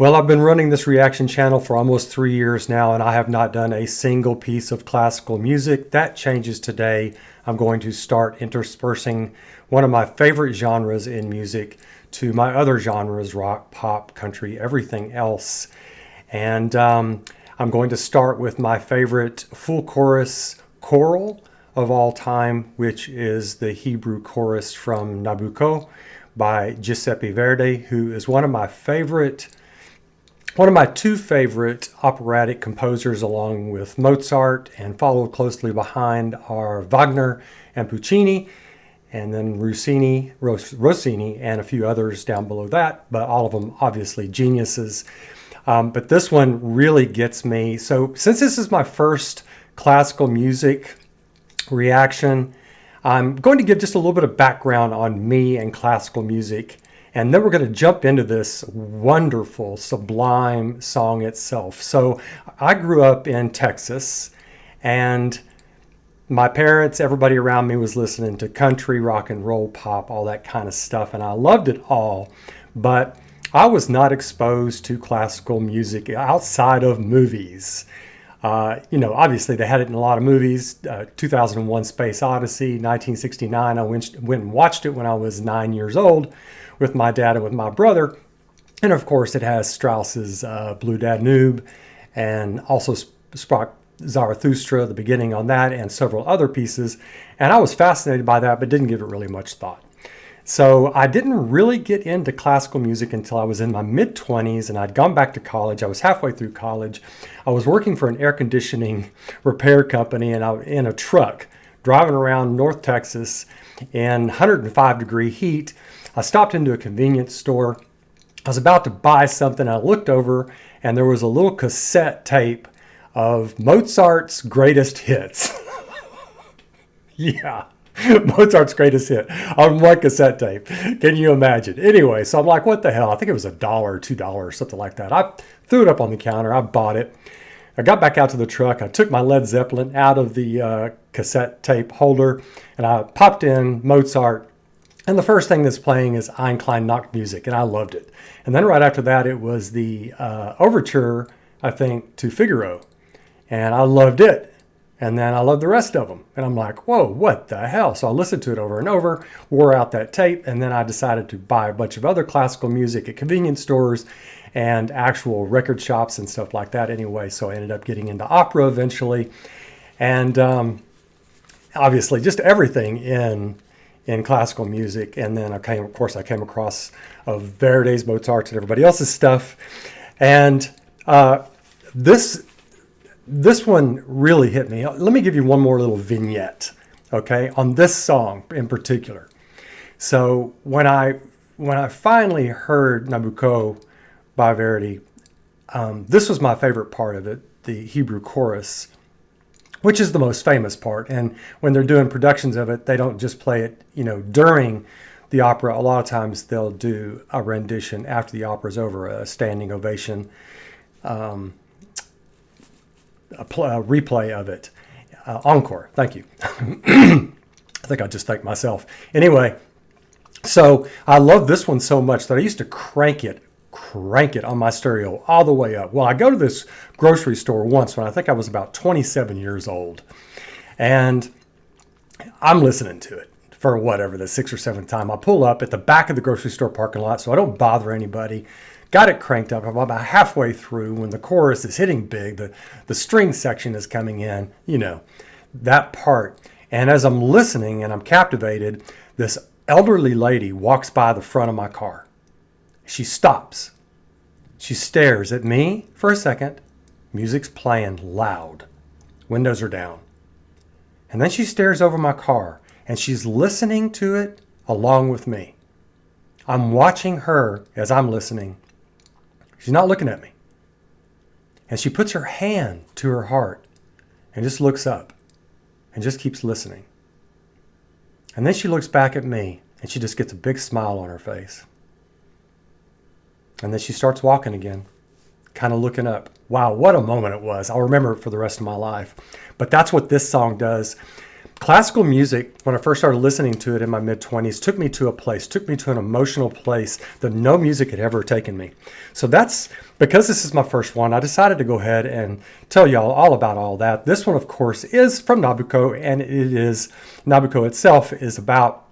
Well, I've been running this reaction channel for almost 3 years now, and I have not done a single piece of classical music. That changes today. I'm going to start interspersing one of my favorite genres in music to my other genres, rock, pop, country, everything else. And I'm going to start with my favorite full chorus choral of all time, which is the Hebrew chorus from Nabucco by Giuseppe Verdi, who is one of my two favorite operatic composers, along with Mozart, and followed closely behind are Wagner and Puccini, and then Rossini, and a few others down below that, but all of them obviously geniuses. But this one really gets me. So since this is my first classical music reaction, I'm going to give just a little bit of background on me and classical music. And then we're going to jump into this wonderful, sublime song itself. So I grew up in Texas, and my parents, everybody around me was listening to country, rock and roll, pop, all that kind of stuff. And I loved it all. But I was not exposed to classical music outside of movies. Obviously they had it in a lot of movies. 2001 Space Odyssey, 1969. I went and watched it when I was 9 years old with my dad and with my brother. And of course it has Strauss's Blue Danube, and also Sprach Zarathustra, the beginning on that, and several other pieces. And I was fascinated by that, but didn't give it really much thought. So I didn't really get into classical music until I was in my mid-20s, and I'd gone back to college. I was halfway through college. I was working for an air conditioning repair company, and I was in a truck driving around North Texas in 105-degree heat. I stopped into a convenience store. I was about to buy something. I looked over, and there was a little cassette tape of Mozart's greatest hits. Yeah. Mozart's greatest hit on one cassette tape. Can you imagine? Anyway, so I'm like, what the hell? I think it was $1 or $2, something like that. I threw it up on the counter. I bought it. I got back out to the truck. I took my Led Zeppelin out of the cassette tape holder, and I popped in Mozart. And the first thing that's playing is Ein klein Nachtmusik, and I loved it. And then right after that, it was the overture, I think, to Figaro. And I loved it. And then I loved the rest of them. And I'm like, whoa, what the hell? So I listened to it over and over, wore out that tape, and then I decided to buy a bunch of other classical music at convenience stores and actual record shops and stuff like that anyway. So I ended up getting into opera eventually. And obviously just everything in classical music. And then I came across Verdi's, Mozart's, and everybody else's stuff. And this one really hit me. Let me give you one more little vignette, okay, on this song in particular. So when I finally heard Nabucco by Verdi, this was my favorite part of it, the Hebrew chorus, which is the most famous part. And when they're doing productions of it, they don't just play it, during the opera. A lot of times they'll do a rendition after the opera's over, a standing ovation, a replay of it. Encore. Thank you. I think I just thanked myself. Anyway, so I love this one so much that I used to crank it on my stereo all the way up. Well, I go to this grocery store once when I think I was about 27 years old, and I'm listening to it for whatever, the 6th or 7th time. I pull up at the back of the grocery store parking lot so I don't bother anybody. Got it cranked up. I'm about halfway through when the chorus is hitting big. The string section is coming in, that part. And as I'm listening and I'm captivated, this elderly lady walks by the front of my car. She stops. She stares at me for a second. Music's playing loud. Windows are down. And then she stares over my car, and she's listening to it along with me. I'm watching her as I'm listening. She's not looking at me. And she puts her hand to her heart and just looks up and just keeps listening. And then she looks back at me and she just gets a big smile on her face. And then she starts walking again, kind of looking up. Wow, what a moment it was. I'll remember it for the rest of my life. But that's what this song does. Classical music, when I first started listening to it in my mid-20s, took me to an emotional place that no music had ever taken me. So that's, because this is my first one, I decided to go ahead and tell y'all all about all that. This one, of course, is from Nabucco, and Nabucco itself is about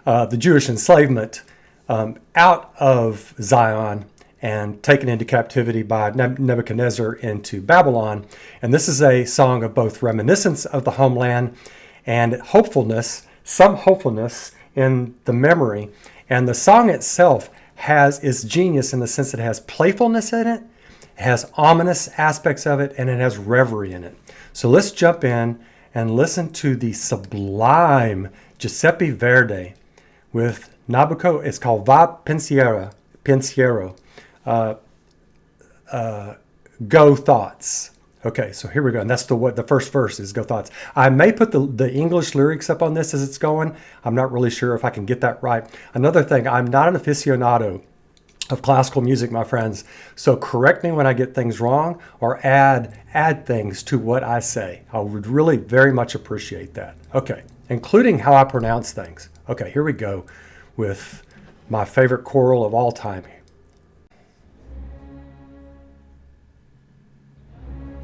the Jewish enslavement out of Zion and taken into captivity by Nebuchadnezzar into Babylon. And this is a song of both reminiscence of the homeland and hopefulness, some hopefulness in the memory. And the song itself is genius in the sense that it has playfulness in it, it has ominous aspects of it, and it has reverie in it. So let's jump in and listen to the sublime Giuseppe Verdi with Nabucco. It's called Va Pensiero. Go Thoughts. Okay, so here we go. And that's the first verse is Go Thoughts. I may put the English lyrics up on this as it's going. I'm not really sure if I can get that right. Another thing, I'm not an aficionado of classical music, my friends. So correct me when I get things wrong or add things to what I say. I would really very much appreciate that. Okay, including how I pronounce things. Okay, here we go with my favorite choral of all time.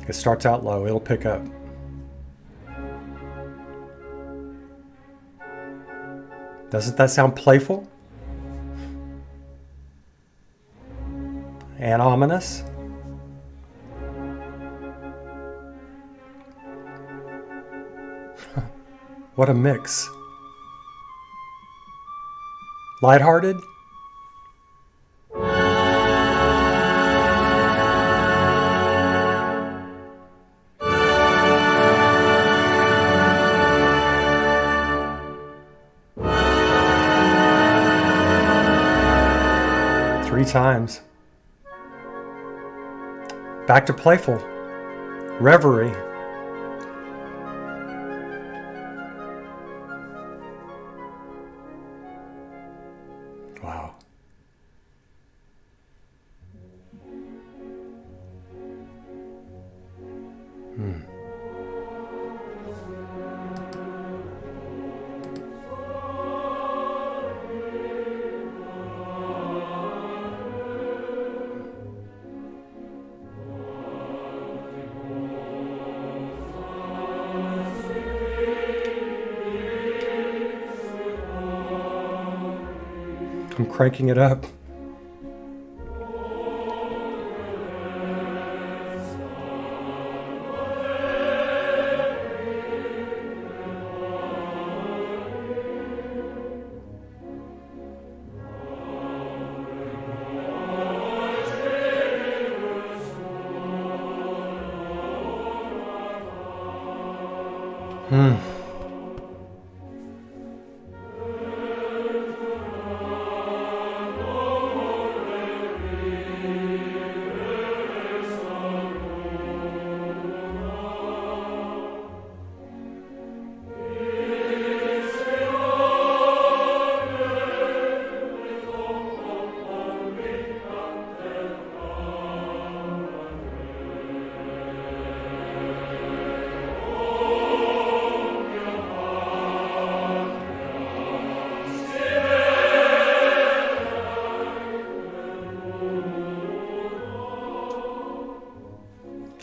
It starts out low, it'll pick up. Doesn't that sound playful? And ominous? What a mix. Lighthearted? Three times. Back to playful. Reverie. Wow. I'm cranking it up.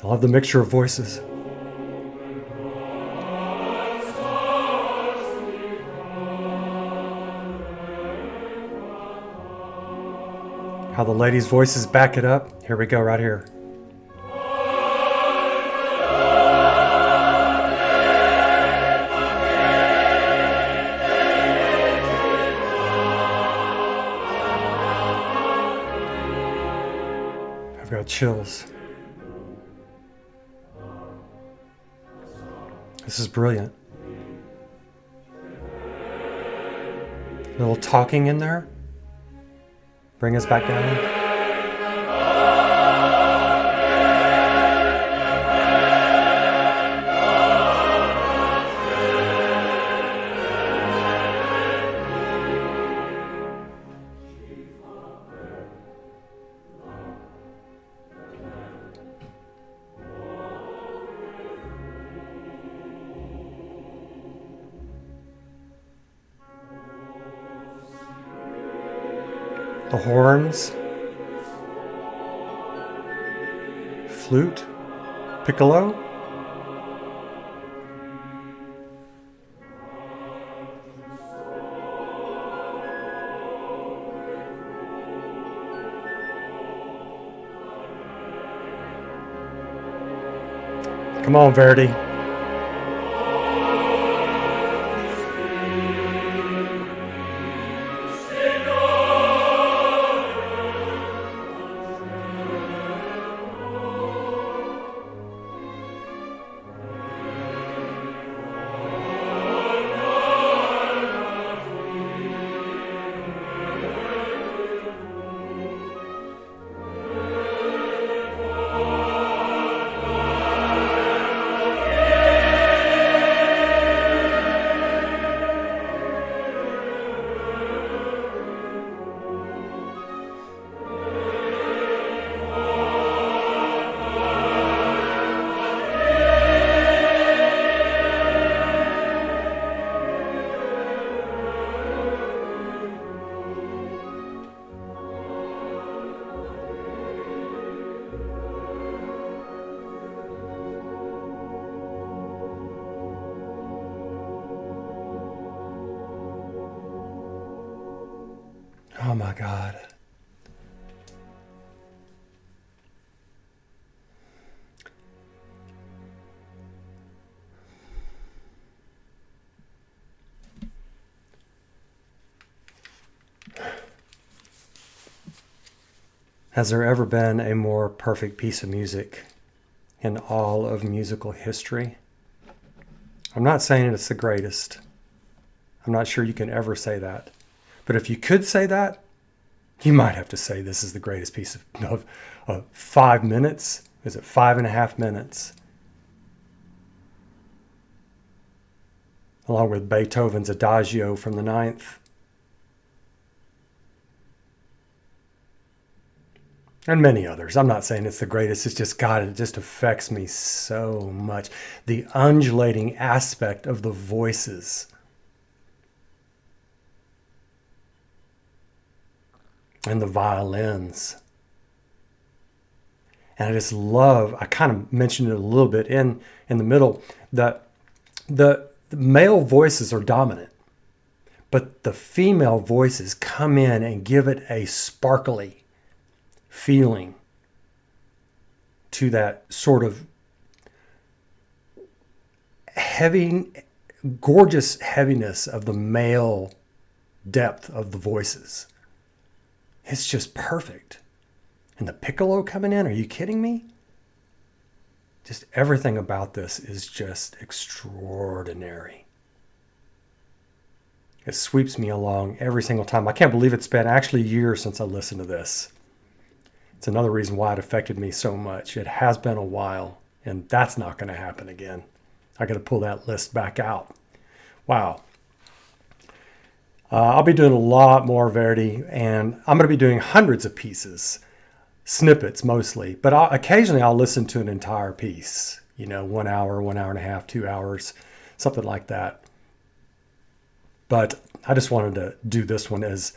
I love the mixture of voices. How the ladies' voices back it up. Here we go, right here. I've got chills. This is brilliant. A little talking in there. Bring us back down. the horns, flute, piccolo. Come on, Verdi. Oh my God. Has there ever been a more perfect piece of music in all of musical history? I'm not saying it's the greatest. I'm not sure you can ever say that. But if you could say that, you might have to say this is the greatest piece of 5 minutes. Is it 5.5 minutes? Along with Beethoven's Adagio from the Ninth. And many others. I'm not saying it's the greatest. It's just, God, it just affects me so much. The undulating aspect of the voices. And the violins. And I just love, I kind of mentioned it a little bit in the middle, that the male voices are dominant. But the female voices come in and give it a sparkly feeling to that sort of heavy, gorgeous heaviness of the male depth of the voices. It's just perfect. And the piccolo coming in, are you kidding me? Just everything about this is just extraordinary. It sweeps me along every single time. I can't believe it's been actually years since I listened to this. It's another reason why it affected me so much. It has been a while, and that's not going to happen again. I got to pull that list back out. Wow. I'll be doing a lot more Verdi, and I'm going to be doing hundreds of pieces, snippets mostly, but occasionally I'll listen to an entire piece, 1 hour, 1 hour and a half, 2 hours, something like that. But I just wanted to do this one as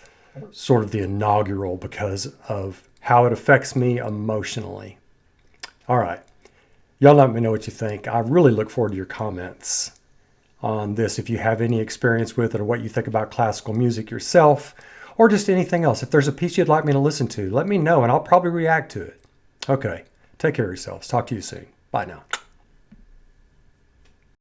sort of the inaugural because of how it affects me emotionally. All right. Y'all let me know what you think. I really look forward to your comments on this. If you have any experience with it or what you think about classical music yourself or just anything else. If there's a piece you'd like me to listen to, let me know and I'll probably react to it. Okay. Take care of yourselves. Talk to you soon. Bye now.